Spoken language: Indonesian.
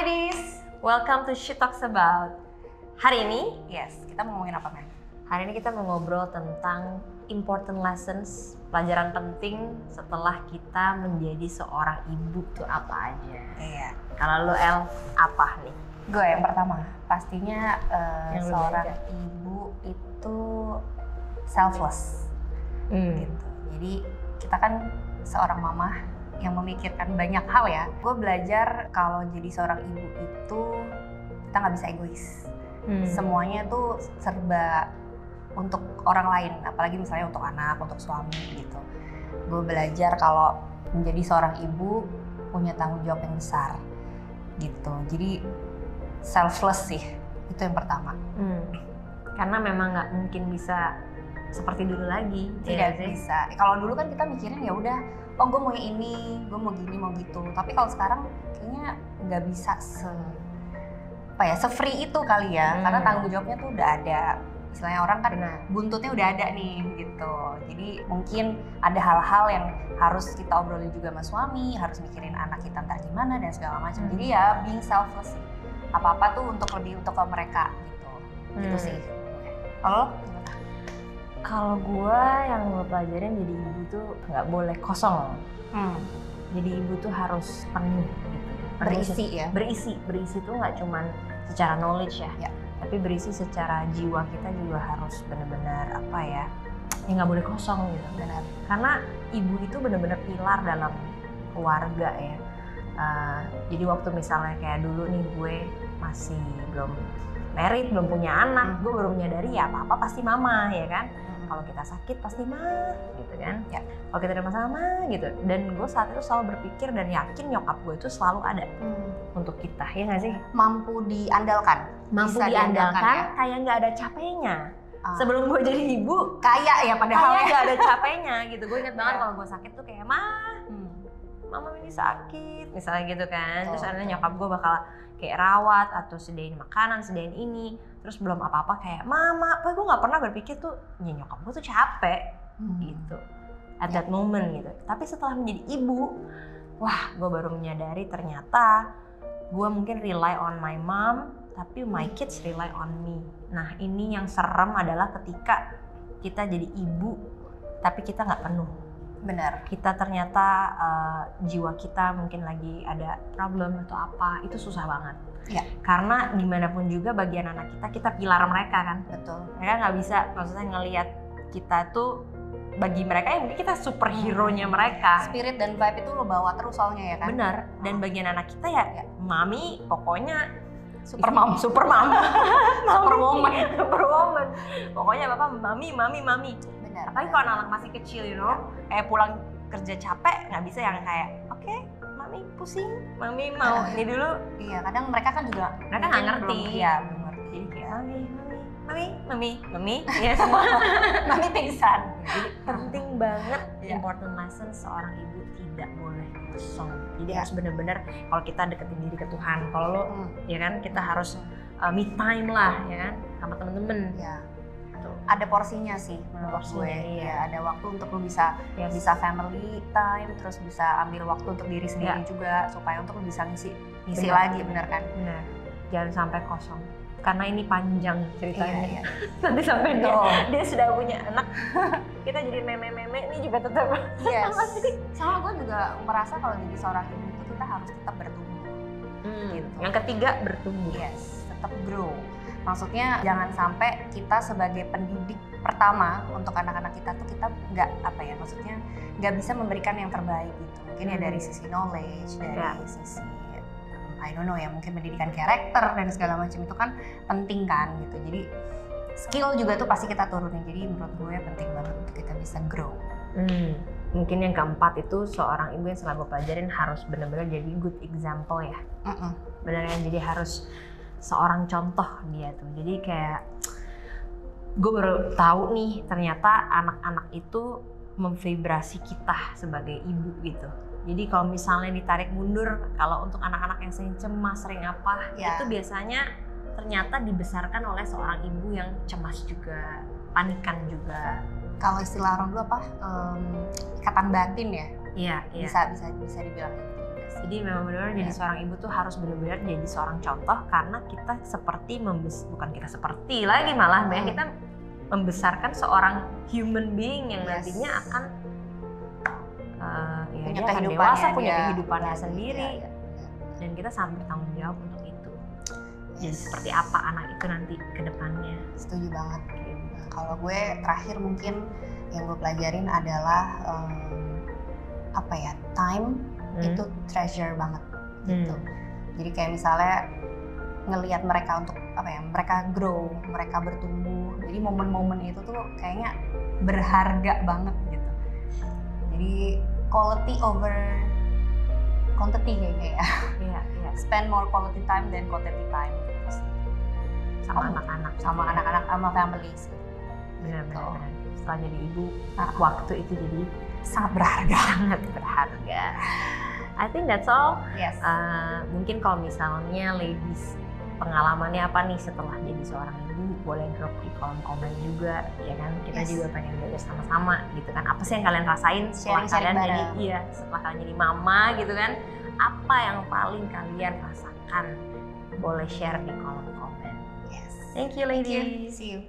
ladies, welcome to She Talks About. Hari ini, kita mau ngomongin apa, Mel? Hari ini kita mau ngobrol tentang important lessons, pelajaran penting setelah kita menjadi seorang ibu tuh apa aja. Iya. Kalau lo El, apa nih? Gue yang pertama, pastinya Yang seorang beda. ibu itu selfless, gitu. Jadi kita kan seorang mama yang memikirkan banyak hal ya. Gue belajar kalau jadi seorang ibu itu kita nggak bisa egois. Semuanya tuh serba untuk orang lain, apalagi misalnya untuk anak, untuk suami gitu. Gue belajar kalau menjadi seorang ibu punya tanggung jawab yang besar gitu. Jadi selfless sih, itu yang pertama. Karena memang nggak mungkin bisa seperti dulu lagi. Tidak bisa. Kalau dulu kan kita mikirin ya udah, oh gue mau yang ini, gue mau gini, mau gitu. Tapi kalau sekarang kayaknya nggak bisa se-free itu kali ya, karena tanggung jawabnya tuh udah ada. Istilahnya orang kan buntutnya udah ada nih gitu. Jadi mungkin ada hal-hal yang harus kita obrolin juga sama suami, harus mikirin anak kita ntar gimana dan segala macam. Jadi ya being selfless sih. Apa-apa tuh lebih untuk ke mereka gitu. Gitu sih. Kalau gimana? Kalau gue yang gue pelajarin jadi ibu tuh nggak boleh kosong. Jadi ibu tuh harus penuh gitu. Berisi ya. Berisi tuh nggak cuman secara knowledge ya, tapi berisi secara jiwa kita juga harus benar-benar nggak boleh kosong gitu. Benar. Karena ibu itu benar-benar pilar dalam keluarga ya. Jadi waktu misalnya kayak dulu nih gue masih belum married, belum punya anak, gue baru menyadari ya apa-apa pasti mama ya kan. Kalau kita sakit pasti mah gitu kan. Ya. Kalau kita ada masalah mah gitu. Dan gue saat itu selalu berpikir dan yakin nyokap gue itu selalu ada untuk kita, ya nggak sih? Mampu diandalkan. Mampu Bisa diandalkan ya? kayak nggak ada capeknya. Sebelum gue jadi ibu, Kaya ya padahal kayak ya. nggak ada capeknya gitu. Gue inget banget kalau gue sakit tuh kayak mama ini sakit, misalnya gitu kan. Terus akhirnya nyokap gue bakal kayak rawat atau sediain makanan, sediain ini. Terus belum apa-apa kayak mama, gue nggak pernah berpikir tuh nyokap gue tuh capek gitu at that moment gitu. Tapi setelah menjadi ibu, wah gue baru menyadari ternyata gue mungkin rely on my mom, tapi my kids rely on me. Nah ini yang serem adalah ketika kita jadi ibu, tapi kita nggak penuh. Benar. Kita ternyata jiwa kita mungkin lagi ada problem atau apa, itu susah banget. Ya. Karena gimana pun juga bagian anak kita pilar mereka kan. Betul. Mereka nggak bisa, maksudnya ngelihat kita tuh bagi mereka ya mungkin kita superhero-nya mereka. Spirit dan vibe itu lo bawa terus soalnya ya kan. Benar. Dan bagian anak kita ya mami pokoknya Super mom. Superwoman. Pokoknya bapak mami. Benar. Apalagi kalau anak masih kecil, kayak pulang kerja capek nggak bisa yang kayak oke, mami pusing, mami mau ini dulu. Iya, kadang mereka kan juga Mereka nggak ngerti. Iya, belum ngerti. Jadi kayak mami, ya semua. Mami pingsan. Jadi penting banget important lesson seorang ibu tidak boleh kosong. Jadi harus benar-benar kalau kita deketin diri ke Tuhan. Kalau lo, ya kan kita harus me time lah, ya kan sama temen-temen. Ya. Ada porsinya sih menurut gue. Iya. Ada waktu untuk lo bisa family time, terus bisa ambil waktu untuk diri sendiri juga supaya untuk lo bisa ngisi lagi, bener kan? Benar. Jangan sampai kosong. Karena ini panjang ceritanya. Iya. Nanti sampai dia sudah punya anak, kita jadi meme-meme ini juga tetap. Yes. Sama gue juga merasa kalau jadi seorang ibu itu kita harus tetap bertumbuh. Gitu. Yang ketiga bertumbuh. Yes, tetap grow. Maksudnya jangan sampai kita sebagai pendidik pertama untuk anak-anak kita tuh kita nggak bisa memberikan yang terbaik gitu. Mungkin ya dari sisi knowledge, dari sisi I don't know ya, mungkin pendidikan karakter dan segala macam itu kan penting kan gitu. Jadi skill juga tuh pasti kita turunin. Jadi menurut gue penting banget untuk kita bisa grow. Mungkin yang keempat itu seorang ibu yang setelah gue pelajarin harus benar-benar jadi good example ya. Benar kan, jadi harus seorang contoh dia tuh. Jadi kayak gue baru tahu nih ternyata anak-anak itu memvibrasi kita sebagai ibu gitu. Jadi kalau misalnya ditarik mundur, kalau untuk anak-anak yang sering cemas, sering apa, itu biasanya ternyata dibesarkan oleh seorang ibu yang cemas juga, panikan juga. Kalau istilah orang dulu ikatan batin ya? Iya. Bisa dibilang gitu juga sih. Jadi memang benar-benar jadi seorang ibu tuh harus benar-benar jadi seorang contoh, karena kita seperti bukan kita seperti lagi malah, kita membesarkan seorang human being yang nantinya akan punya dia akan dewasa, punya kehidupannya sendiri, dan kita sangat bertanggung jawab untuk itu. Jadi seperti apa anak itu nanti ke depannya. Setuju banget. Nah, kalau gue terakhir mungkin yang gue pelajarin adalah time itu treasure banget gitu. Jadi kayak misalnya ngelihat mereka untuk mereka grow, mereka bertumbuh. Jadi momen-momen itu tuh kayaknya berharga banget gitu. Jadi quality over quantity kayaknya ya. Iya. Spend more quality time than quantity time gitu sih. Sama anak-anak, sama family sih. Benar. Setelah jadi ibu, waktu itu jadi sangat berharga. I think that's all. Yes. Mungkin kalau misalnya ladies pengalamannya apa nih setelah jadi seorang ibu, boleh drop di kolom komen juga, ya kan? Kita juga pengen belajar sama-sama gitu kan. Apa sih yang kalian rasain setelah kalian setelah kalian jadi mama gitu kan? Apa yang paling kalian rasakan? Boleh share di kolom komen. Yes. Thank you ladies. See you.